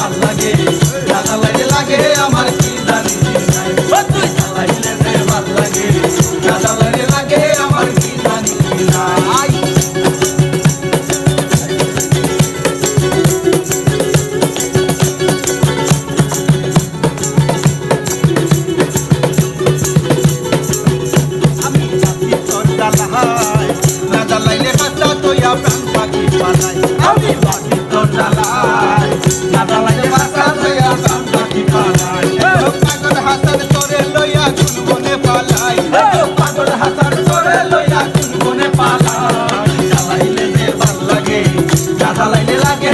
ভাল লাগে না জ্বালাইলে লাগে আমার কি জানি নাই তুই জ্বালাইলে যে ভাল লাগে না জ্বালাইলে লাগে আমার কি জানি নাই আমি বাকি তোর জ্বালাই না জ্বালাইলে বাসা লইয়া প্রাণ পাখি পালাই পাগল হাসান তোরে লইয়া গুনগুনে পালাই পাগল হাসান তোরে লইয়া গুনগুনে পালাই জ্বালাইলে যে ভাল লাগে না জ্বালাইলে লাগে